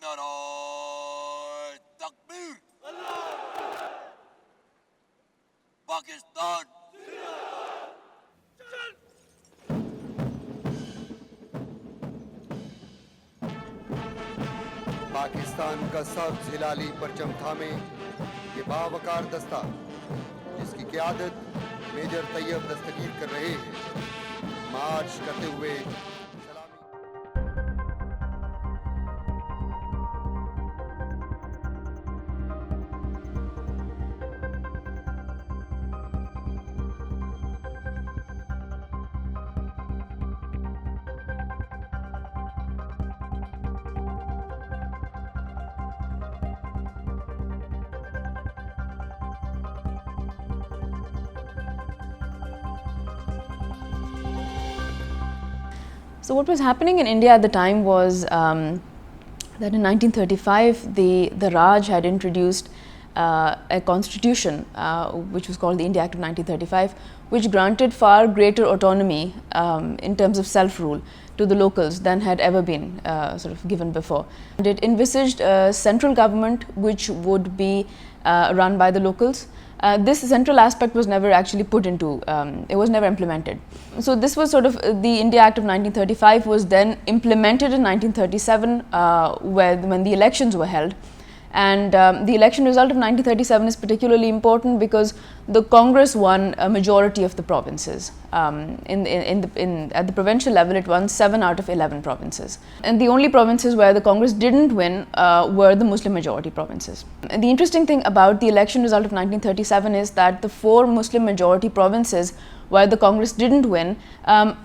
Narae Takbir! Pakistan! Pakistan का सब्ज़ हिलाली परचम थामे ये बावकार दस्ता जिसकी क़यादत मेजर तैयब दस्तगीर कर रहे हैं मार्च करते हुए So what was happening in India at the time was that in 1935 the Raj had introduced a constitution which was called the India Act of 1935, which granted far greater autonomy in terms of self-rule to the locals than had ever been sort of given before. And it envisaged a central government which would be run by the locals. This central aspect was never actually put into, it was never implemented. So this was sort of the India Act of 1935 was then implemented in 1937 when the elections were held. And the election result of 1937 is particularly important because the Congress won a majority of the provinces. At the provincial level, it won 7 out of 11 provinces. And the only provinces where the Congress didn't win were the Muslim majority provinces. And the interesting thing about the election result of 1937 is that the 4 Muslim majority provinces where the Congress didn't win,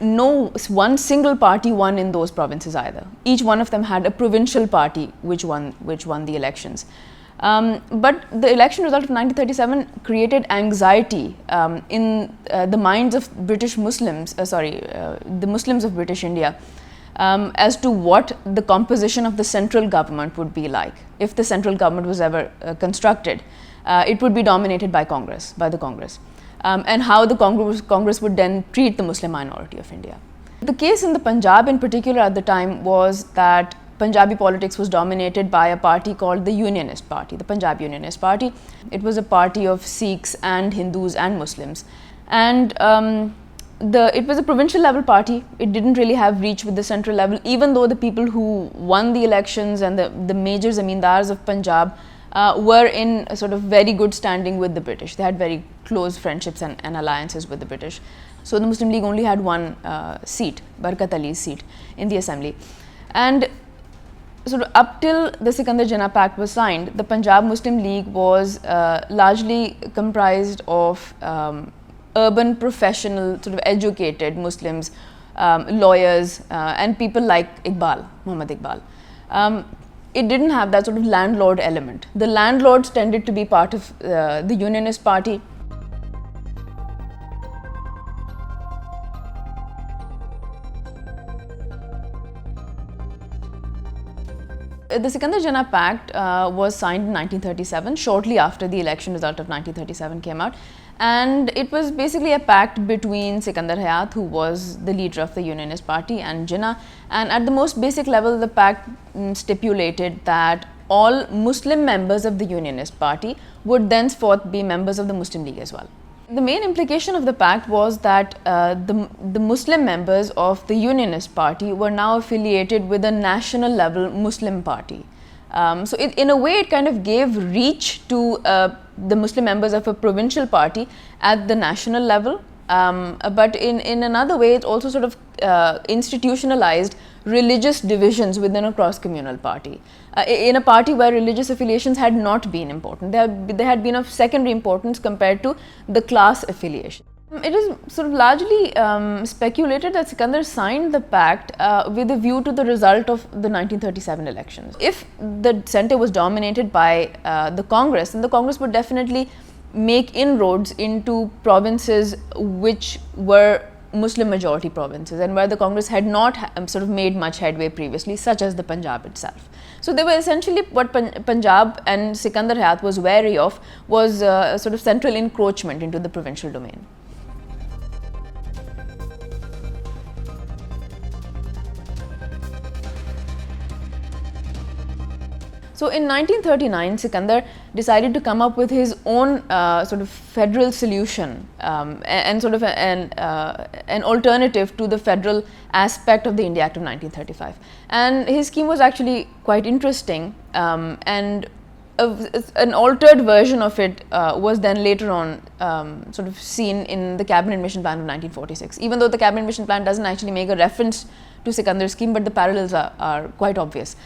no one single party won in those provinces either. Each one of them had a provincial party which won the elections. But the election result of 1937 created anxiety in the minds of British Muslims, the Muslims of British India, as to what the composition of the central government would be like. If the central government was ever constructed, it would be dominated by the Congress. And how the Congress would then treat the Muslim minority of India. The case in the Punjab in particular at the time was that Punjabi politics was dominated by a party called the Unionist Party, the Punjab Unionist Party. It was a party of Sikhs and Hindus and Muslims. And it was a provincial level party. It didn't really have reach with the central level, even though the people who won the elections and the major zamindars of Punjab were in a sort of very good standing with the British. They had very close friendships and alliances with the British. So the Muslim League only had one seat, Barkat Ali's seat in the assembly. And sort of up till the Sikandar-Jinnah Pact was signed, the Punjab Muslim League was largely comprised of urban, professional, sort of educated Muslims, lawyers, and people like Muhammad Iqbal. It didn't have that sort of landlord element. The landlords tended to be part of the Unionist Party. The Sikandar-Jinnah Pact was signed in 1937, shortly after the election result of 1937 came out. And it was basically a pact between Sikander Hayat, who was the leader of the Unionist Party, and Jinnah. And at the most basic level, the pact stipulated that all Muslim members of the Unionist Party would thenceforth be members of the Muslim League as well. The main implication of the pact was that the Muslim members of the Unionist Party were now affiliated with a national level Muslim party. So in a way, it kind of gave reach to the Muslim members of a provincial party at the national level. But in another way, it also sort of institutionalized religious divisions within a cross-communal party. In a party where religious affiliations had not been important. They had been of secondary importance compared to the class affiliation. It is sort of largely speculated that Sikandar signed the pact with a view to the result of the 1937 elections. If the centre was dominated by the Congress, then the Congress would definitely make inroads into provinces which were Muslim majority provinces and where the Congress had not sort of made much headway previously, such as the Punjab itself. So they were essentially what Punjab and Sikander Hayat was wary of was sort of central encroachment into the provincial domain. So in 1939, Sikandar decided to come up with his own sort of federal solution and sort of an alternative to the federal aspect of the India Act of 1935. And his scheme was actually quite interesting, and an altered version of it was then later on sort of seen in the Cabinet Mission Plan of 1946. Even though the Cabinet Mission Plan doesn't actually make a reference to Sikandar's scheme, but the parallels are quite obvious.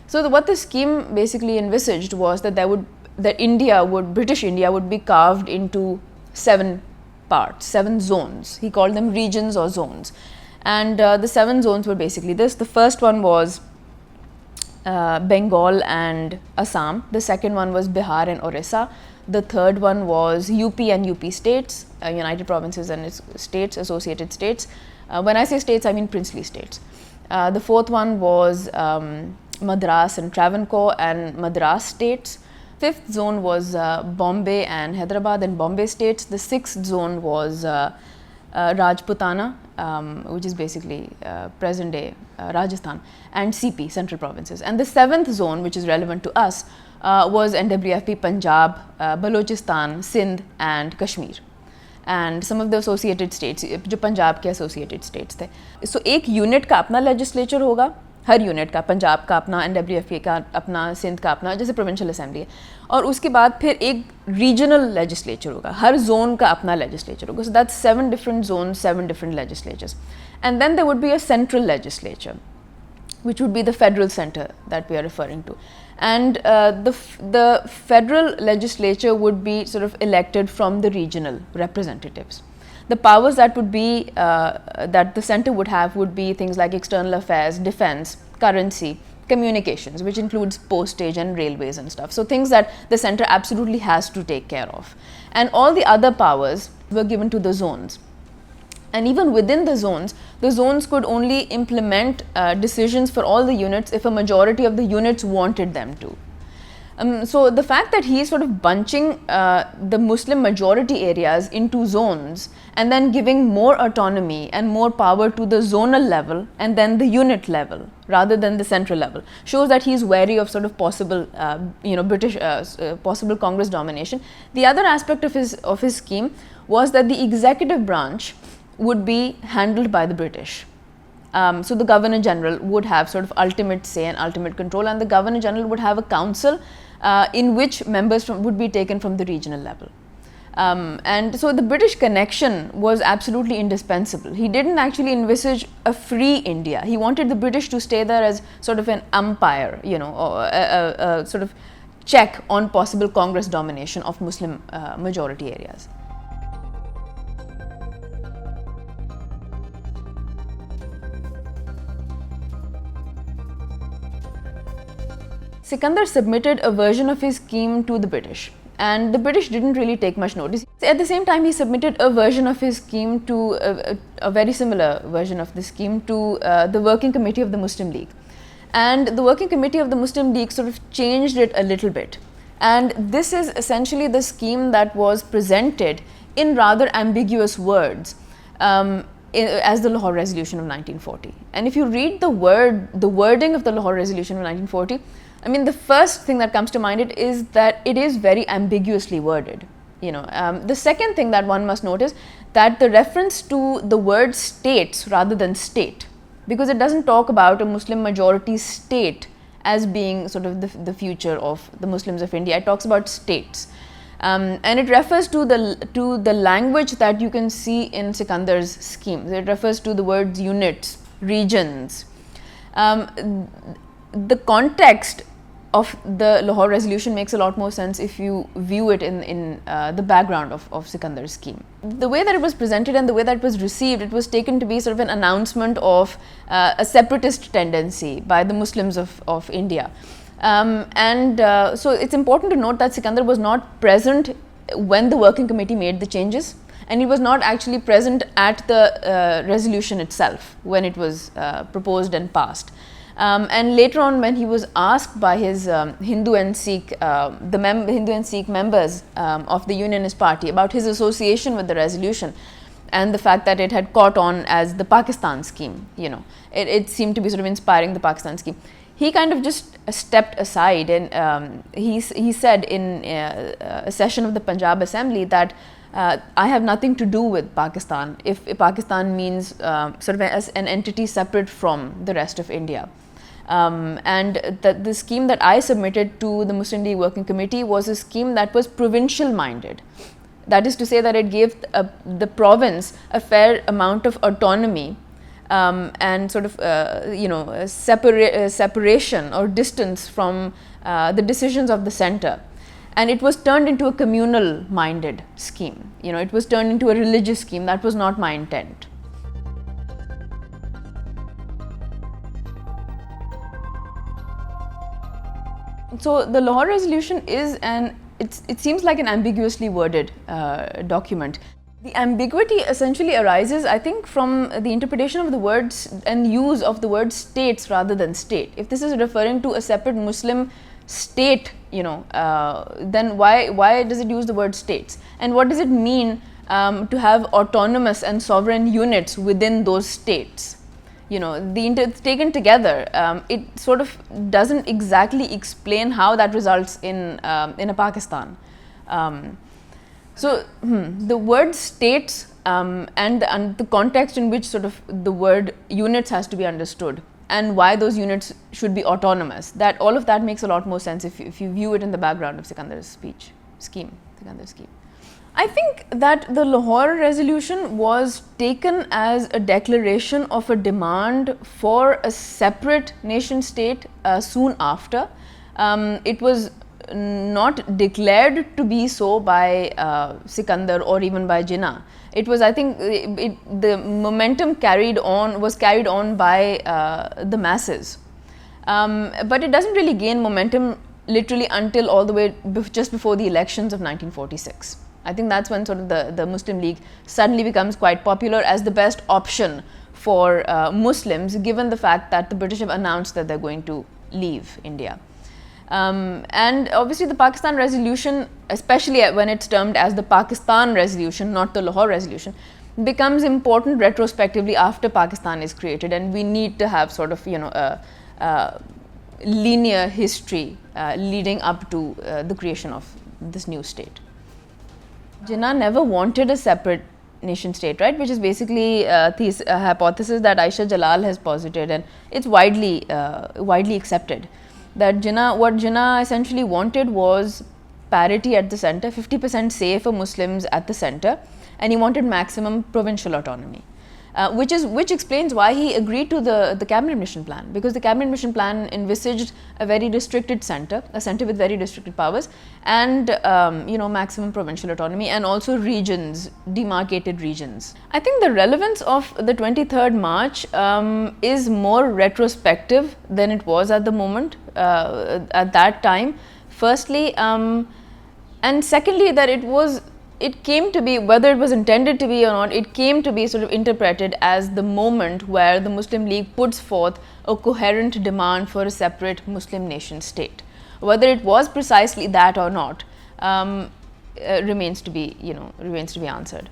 So what the scheme basically envisaged was that British India would be carved into 7 parts, 7 zones. He called them regions or zones. And the 7 zones were basically this. The first one was Bengal and Assam. The second one was Bihar and Orissa. The third one was UP and UP states, United Provinces and its states, associated states. When I say states, I mean princely states. The fourth one was Madras and Travancore and Madras states. Fifth zone was Bombay and Hyderabad and Bombay states. The sixth zone was Rajputana, which is basically present day Rajasthan, and CP, central provinces. And the seventh zone, which is relevant to us, was NWFP Punjab, Balochistan, Sindh and Kashmir. And some of the associated states, जो पंजाब के associated states थे. So एक unit का अपना legislature होगा, हर unit का, पंजाब का अपना, NWFP का अपना, सिंध का अपना, जैसे प्रोविंशियल असेंबली है, और उसके बाद फिर एक रीजनल लेजिस्लेचर होगा, हर जोन का अपना लेजिस्लेचर होगा. So that's 7 different zones, 7 different legislatures. And then there would be a central legislature, which would be the federal center that we are referring to. And the federal legislature would be sort of elected from the regional representatives. The powers that would be that the center would have would be things like external affairs, defense, currency, communications, which includes postage and railways and stuff. So things that the center absolutely has to take care of. And all the other powers were given to the zones. And even within the zones could only implement decisions for all the units if a majority of the units wanted them to. So the fact that he is sort of bunching the Muslim majority areas into zones and then giving more autonomy and more power to the zonal level and then the unit level rather than the central level shows that he is wary of sort of possible British possible Congress domination. The other aspect of his scheme was that the executive branch would be handled by the British. So the Governor General would have sort of ultimate say and ultimate control, and the Governor General would have a council in which members would be taken from the regional level. And so the British connection was absolutely indispensable. He didn't actually envisage a free India. He wanted the British to stay there as sort of an umpire, or a sort of check on possible Congress domination of Muslim majority areas. Sikandar submitted a version of his scheme to the British, and the British didn't really take much notice. At the same time, he submitted a version of his scheme to a very similar version of the scheme to the Working Committee of the Muslim League. And the Working Committee of the Muslim League sort of changed it a little bit. And this is essentially the scheme that was presented in rather ambiguous words as the Lahore Resolution of 1940. And if you read the wording of the Lahore Resolution of 1940, I mean, the first thing that comes to mind is that it is very ambiguously worded. The second thing that one must notice that the reference to the word states rather than state, because it doesn't talk about a Muslim majority state as being sort of the future of the Muslims of India. It talks about states, and it refers to the language that you can see in Sikandar's schemes. It refers to the words units, regions. The context of the Lahore Resolution makes a lot more sense if you view it in the background of Sikandar's scheme. The way that it was presented and the way that it was received, it was taken to be sort of an announcement of a separatist tendency by the Muslims of India. So it's important to note that Sikandar was not present when the working committee made the changes, and he was not actually present at the resolution itself when it was proposed and passed. And later on, when he was asked by his Hindu and Sikh, Hindu and Sikh members of the Unionist Party about his association with the resolution and the fact that it had caught on as the Pakistan scheme, it seemed to be sort of inspiring the Pakistan scheme. he kind of just stepped aside, and he said in a session of the Punjab Assembly that I have nothing to do with Pakistan if Pakistan means sort of as an entity separate from the rest of India. And the scheme that I submitted to the Muslim League Working Committee was a scheme that was provincial minded. That is to say that it gave the province a fair amount of autonomy and sort of separation or distance from the decisions of the centre. And it was turned into a communal minded scheme. It was turned into a religious scheme. That was not my intent. So the Lahore Resolution is it seems like an ambiguously worded document. The ambiguity essentially arises, I think, from the interpretation of the words and use of the word states rather than state. If this is referring to a separate Muslim state, then why does it use the word states? And what does it mean to have autonomous and sovereign units within those states? Taken together, it sort of doesn't exactly explain how that results in a Pakistan. So the word states and the context in which sort of the word units has to be understood, and why those units should be autonomous, that all of that makes a lot more sense if you view it in the background of Sikandar's scheme. I think that the Lahore Resolution was taken as a declaration of a demand for a separate nation state soon after. It was not declared to be so by Sikandar or even by Jinnah. It was, I think, the momentum was carried on by the masses. But it doesn't really gain momentum literally until all the way just before the elections of 1946. I think that's when sort of the Muslim League suddenly becomes quite popular as the best option for Muslims, given the fact that the British have announced that they're going to leave India. And obviously the Pakistan Resolution, especially when it's termed as the Pakistan Resolution, not the Lahore Resolution, becomes important retrospectively after Pakistan is created, and we need to have sort of a linear history leading up to the creation of this new state. Jinnah never wanted a separate nation state, right? Which is basically a hypothesis that Aisha Jalal has posited, and it's widely accepted. That what Jinnah essentially wanted was parity at the centre, 50% say for Muslims at the centre, and he wanted maximum provincial autonomy. Which explains why he agreed to the cabinet mission plan, because the cabinet mission plan envisaged a very restricted centre, a centre with very restricted powers, and maximum provincial autonomy, and also regions, demarcated regions. I think the relevance of the 23rd March is more retrospective than it was at the moment, at that time. Firstly, and secondly, that it came to be, whether it was intended to be or not, it came to be sort of interpreted as the moment where the Muslim League puts forth a coherent demand for a separate Muslim nation state. Whether it was precisely that or not remains to be answered.